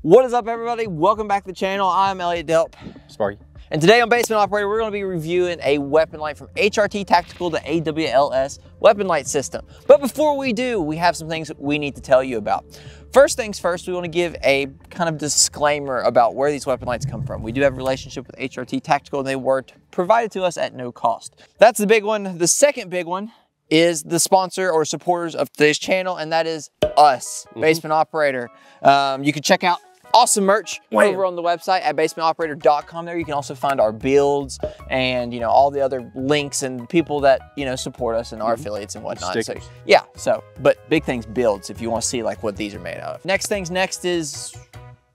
What is up, everybody? Welcome back to the channel. I'm Elliott Delp. Sparky. And today on Basement Operator, we're going to be reviewing a weapon light from HRT Tactical to AWLS weapon light system. But before we do, we have some things we need to tell you about. First things first, we want to give a kind of disclaimer about where these weapon lights come from. We do have a relationship with HRT Tactical, and they were provided to us at no cost. That's the big one. The second big one is the sponsor or supporters of today's channel, and that is us, Basement Operator. You can check out awesome merch over on the website at basementoperator.com. There you can also find our builds and all the other links and people that support us and our affiliates and whatnot. Stickers. So yeah, but big things builds if you want to see like what these are made out of. Next is,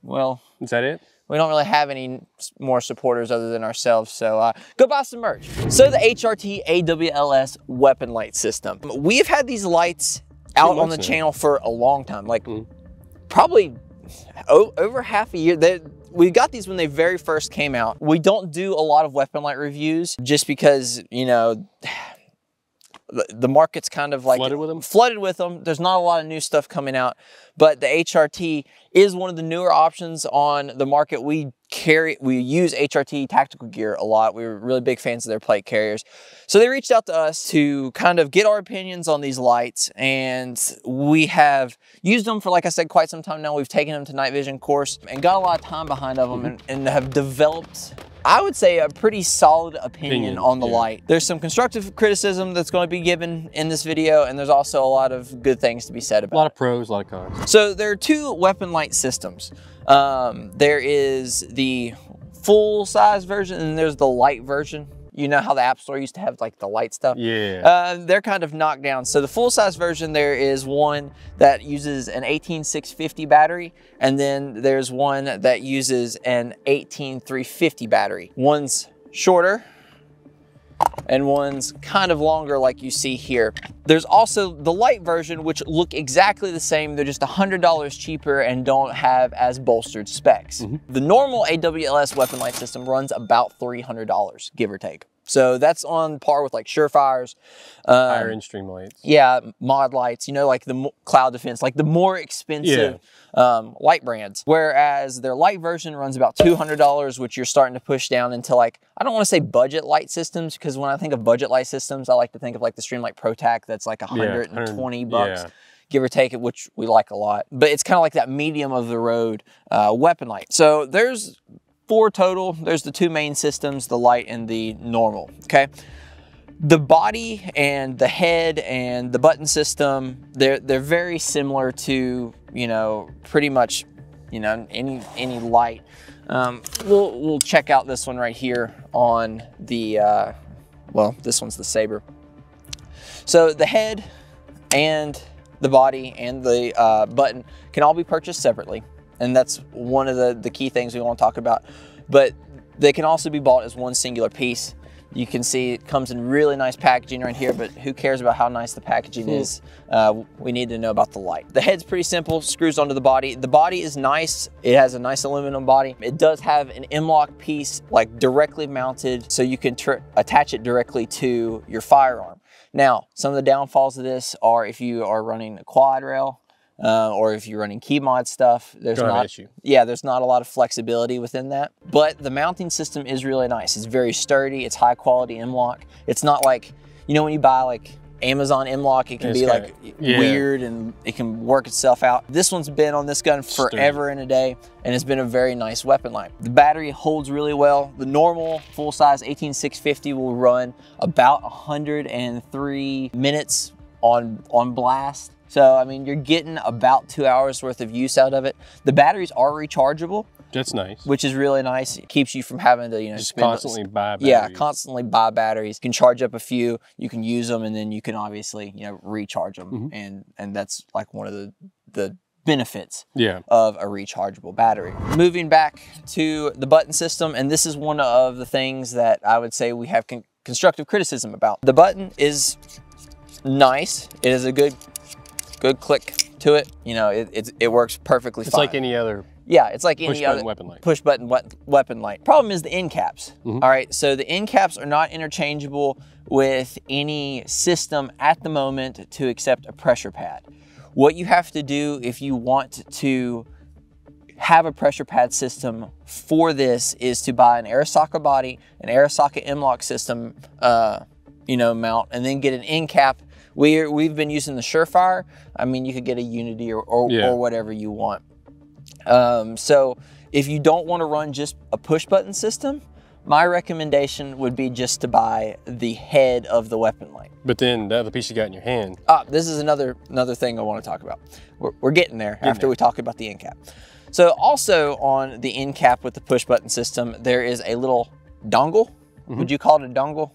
well, is that it? We don't really have any more supporters other than ourselves, so go buy some merch. So the HRT AWLS weapon light system. We've had these lights out on the channel for a long time, like probably over half a year. We got these when they very first came out. We don't do a lot of weapon light reviews just because, the market's kind of like flooded with them. There's not a lot of new stuff coming out, but the HRT is one of the newer options on the market. We use HRT tactical gear a lot. We were really big fans of their plate carriers. So they reached out to us to kind of get our opinions on these lights, and we have used them for, like I said, quite some time now. We've taken them to night vision course and got a lot of time behind them and have developed, I would say, a pretty solid opinion on the light. There's some constructive criticism that's going to be given in this video, and there's also a lot of good things to be said about it. A lot of pros, a lot of cons. So there are two weapon light systems. There is the full size version and there's the light version. You know how the App Store used to have like the light stuff? Yeah. They're kind of knocked down. So the full size version, there is one that uses an 18650 battery, and then there's one that uses an 18350 battery. One's shorter and one's kind of longer, like you see here. There's also the light version, which look exactly the same. They're just $100 cheaper and don't have as bolstered specs. The normal AWLS weapon light system runs about $300, give or take. So that's on par with like Surefires. Higher end stream lights. Yeah, mod lights, like the Cloud Defense, like the more expensive light brands. Whereas their light version runs about $200, which you're starting to push down into, like, I don't want to say budget light systems, because when I think of budget light systems, I like to think of like the Streamlight ProTac that's like 120 bucks. Give or take it, which we like a lot. But it's kind of like that medium of the road weapon light. So there's 4 total. There's the 2 main systems, the light and the normal, okay? The body and the head and the button system, they're very similar to, pretty much, any light. We'll check out this one right here on the, well, this one's the Saber. So the head and the body and the button can all be purchased separately. And that's one of the key things we want to talk about. But they can also be bought as one singular piece. You can see it comes in really nice packaging right here, but who cares about how nice the packaging is? We need to know about the light. The head's pretty simple, screws onto the body. The body is nice. It has a nice aluminum body. It does have an M-lock piece, like directly mounted, so you can attach it directly to your firearm. Now, some of the downfalls of this are if you are running a quad rail, or if you're running key mod stuff, there's not a lot of flexibility within that. But the mounting system is really nice. It's very sturdy. It's high quality M-lock. It's not like, when you buy like Amazon M-lock, it can be like weird and it can work itself out. This one's been on this gun forever and a day, and it's been a very nice weapon light. The battery holds really well. The normal full size 18650 will run about 103 minutes on blast. So, I mean, you're getting about 2 hours worth of use out of it. The batteries are rechargeable. That's nice. Which is really nice. It keeps you from having to, just constantly buy batteries. Yeah, constantly buy batteries. You can charge up a few, you can use them, and then you can obviously, recharge them. And that's like one of the benefits of a rechargeable battery. Moving back to the button system, and this is one of the things that I would say we have constructive criticism about. The button is nice. It is a good click to it. It works perfectly fine. It's like any other Yeah, it's like any other push button weapon light. Problem is the end caps. All right, so the end caps are not interchangeable with any system at the moment to accept a pressure pad. What you have to do if you want to have a pressure pad system for this is to buy an Arasaka body, an Arasaka M-LOK system, you know, mount, and then get an end cap. We've been using the Surefire. I mean, you could get a Unity or whatever you want. So if you don't want to run just a push button system, my recommendation would be just to buy the head of the weapon light. But then the other piece you got in your hand. This is another thing I want to talk about. We're getting there after we talk about the end cap. So also on the end cap with the push button system, there is a little dongle. Would you call it a dongle?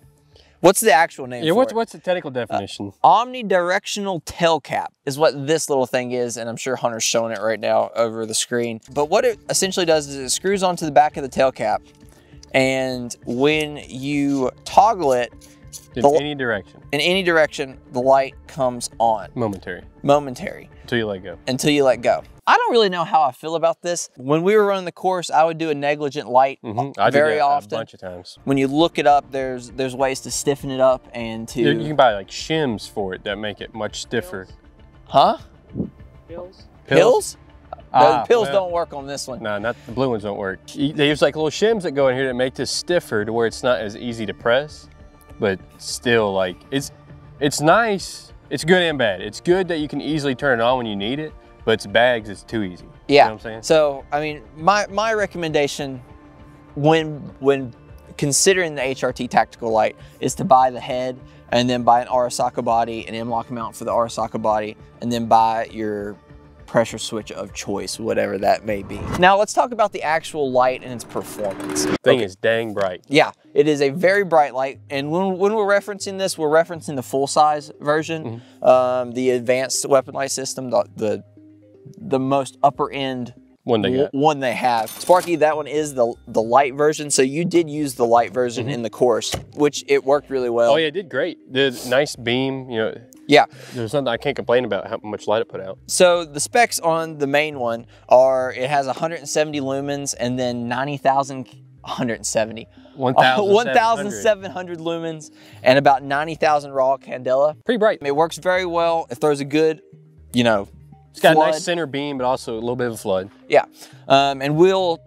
What's the actual name for it? What's the technical definition? Omnidirectional tail cap is what this little thing is, and I'm sure Hunter's showing it right now over the screen. But what it essentially does is it screws onto the back of the tail cap, and when you toggle it, in any direction, the light comes on. Momentary. Until you let go. I don't really know how I feel about this. When we were running the course, I would do a negligent light very often. A bunch of times. When you look it up, there's ways to stiffen it up and to... You can buy like shims for it that make it much stiffer. Huh? Pills? Pills? The pills don't work on this one. No, not the blue ones don't work. They use like little shims that go in here that make this stiffer to where it's not as easy to press, but still like, it's nice. It's good and bad. It's good that you can easily turn it on when you need it, but it's bad because it's too easy. Yeah. You know what I'm saying? So, I mean, my recommendation when considering the HRT tactical light is to buy the head and then buy an Arasaka body, an M-LOK mount for the Arasaka body, and then buy your pressure switch of choice, whatever that may be. Now let's talk about the actual light and its performance. Thing is dang bright. Yeah, it is a very bright light, and when we're referencing this, we're referencing the full-size version, the advanced weapon light system, the most upper end one they have. Sparky, that one is the light version, so you did use the light version in the course, which it worked really well. Oh yeah, it did great. Did nice beam, you know. Yeah. There's nothing I can't complain about how much light it put out. So the specs on the main one are, it has 170 lumens and then 1,700 lumens and about 90,000 raw candela. Pretty bright. It works very well. It throws a good, you know, it's got a nice center beam, but also a little bit of a flood. Yeah, and we'll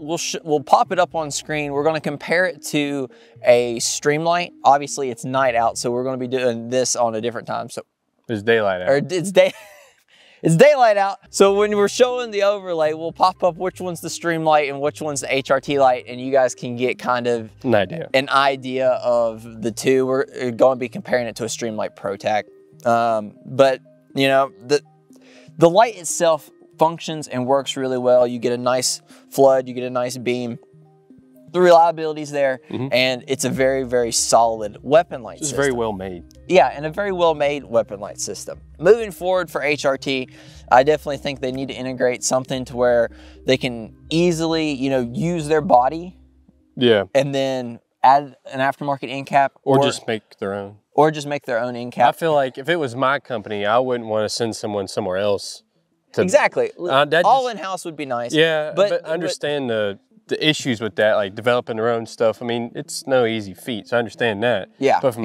pop it up on screen. We're going to compare it to a Streamlight. Obviously, it's night out, so we're going to be doing this on a different time. So it's daylight out. Or it's daylight out. So when we're showing the overlay, we'll pop up which one's the Streamlight and which one's the HRT light, and you guys can get kind of an idea of the two. We're going to be comparing it to a Streamlight Pro Tac, but you know the light itself functions and works really well. You get a nice flood, you get a nice beam. The reliability's there, and it's a very, very solid weapon light system. It's very well made. Yeah, and a very well made weapon light system. Moving forward for HRT, I definitely think they need to integrate something to where they can easily, you know, use their body. Yeah. And then add an aftermarket end cap. Or just make their own. Or just make their own end cap. I feel like if it was my company, I wouldn't want to send someone somewhere else. Exactly. All in-house would be nice. Yeah, but understand the issues with that, like developing their own stuff. I mean, it's no easy feat, so I understand that. Yeah. But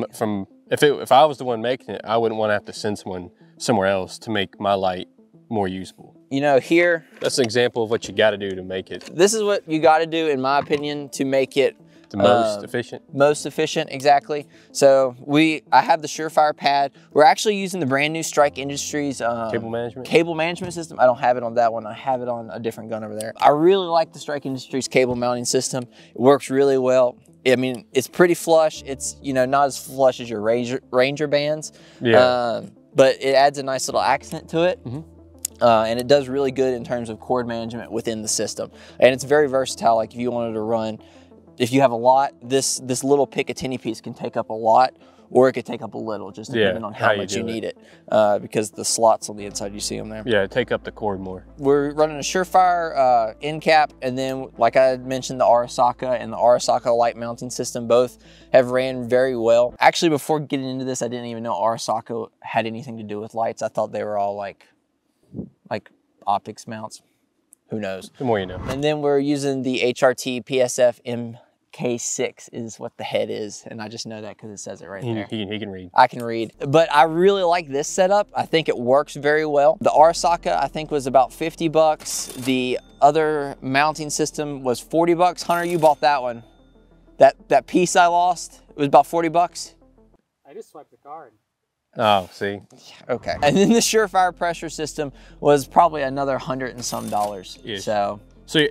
if I was the one making it, I wouldn't want to have to send someone somewhere else to make my light more usable. You know, here... That's an example of what you got to do to make it. This is what you got to do, in my opinion, to make it the most efficient. Most efficient, exactly. So I have the Surefire pad. We're actually using the brand new Strike Industries cable management system. I don't have it on that one. I have it on a different gun over there. I really like the Strike Industries cable mounting system. It works really well. I mean, it's pretty flush. It's, you know, not as flush as your Ranger bands. Yeah. But it adds a nice little accent to it. And it does really good in terms of cord management within the system. And it's very versatile. Like if you wanted to run, if you have a lot, this little Picatinny piece can take up a lot, or it could take up a little, just depending on how much you need it. Because the slots on the inside, you see them there. Yeah, take up the cord more. We're running a Surefire end cap, and then, like I mentioned, the Arasaka and the Arasaka light mounting system both have ran very well. Actually, before getting into this, I didn't even know Arasaka had anything to do with lights. I thought they were all like optics mounts. Who knows? The more you know. And then we're using the HRT PSF K6 is what the head is, and I just know that because it says it right there. He can read. I can read, but I really like this setup. I think it works very well. The R socket I think was about 50 bucks. The other mounting system was 40 bucks. Hunter, you bought that one. That piece I lost, it was about 40 bucks. I just swiped the card. Oh, see. Okay. And then the Surefire pressure system was probably another $100 and some. Yes. So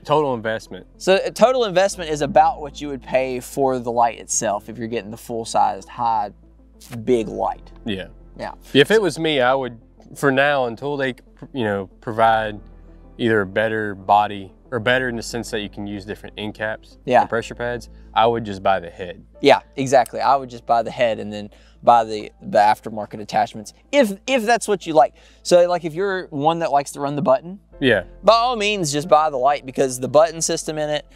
total investment. So total investment is about what you would pay for the light itself if you're getting the full-sized, high, big light. Yeah. Yeah. If it was me, I would, for now, until they, provide either a better body, or better in the sense that you can use different end caps and pressure pads, I would just buy the head. Yeah, exactly. I would just buy the head and then buy the aftermarket attachments if that's what you like. So like if you're one that likes to run the button, yeah, by all means just buy the light, because the button system in it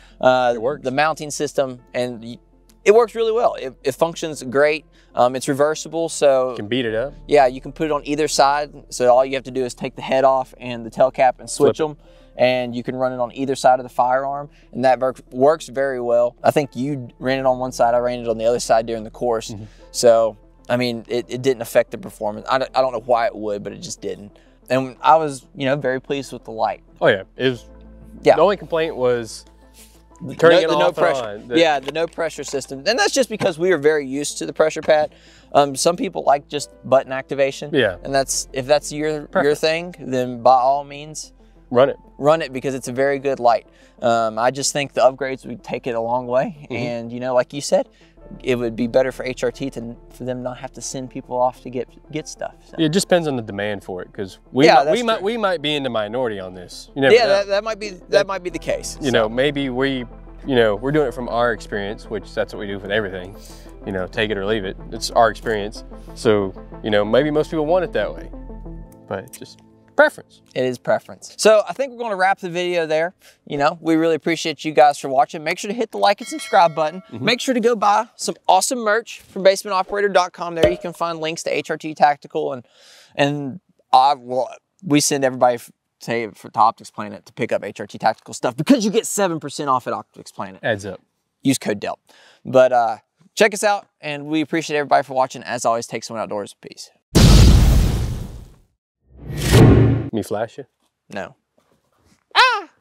works. The mounting system, and it works really well. It functions great. It's reversible, so you can beat it up. Yeah, you can put it on either side. So all you have to do is take the head off and the tail cap and switch them, and you can run it on either side of the firearm, and that works very well. I think you ran it on one side, I ran it on the other side during the course. So I mean, it didn't affect the performance. I don't know why it would, but it just didn't. And I was, very pleased with the light. Oh yeah, it was. Yeah. The only complaint was turning it off and on. Yeah, the no pressure system, and that's just because we are very used to the pressure pad. Some people like just button activation. Yeah. And if that's your thing, then by all means, run it. Run it, because it's a very good light. I just think the upgrades would take it a long way, and like you said, it would be better for HRT for them not have to send people off to get stuff. So. It just depends on the demand for it, because we might be in the minority on this. That might be the case. Maybe we're doing it from our experience, which that's what we do with everything. Take it or leave it. It's our experience. So maybe most people want it that way, but just preference. It is preference. So I think we're going to wrap the video there. We really appreciate you guys for watching. Make sure to hit the like and subscribe button. Make sure to go buy some awesome merch from basementoperator.com. There you can find links to HRT Tactical, and we send everybody to Optics Planet to pick up HRT Tactical stuff, because you get 7% off at Optics Planet. Adds up. Use code DELP. But check us out, and we appreciate everybody for watching. As always, take someone outdoors. Peace. Me flash you? No.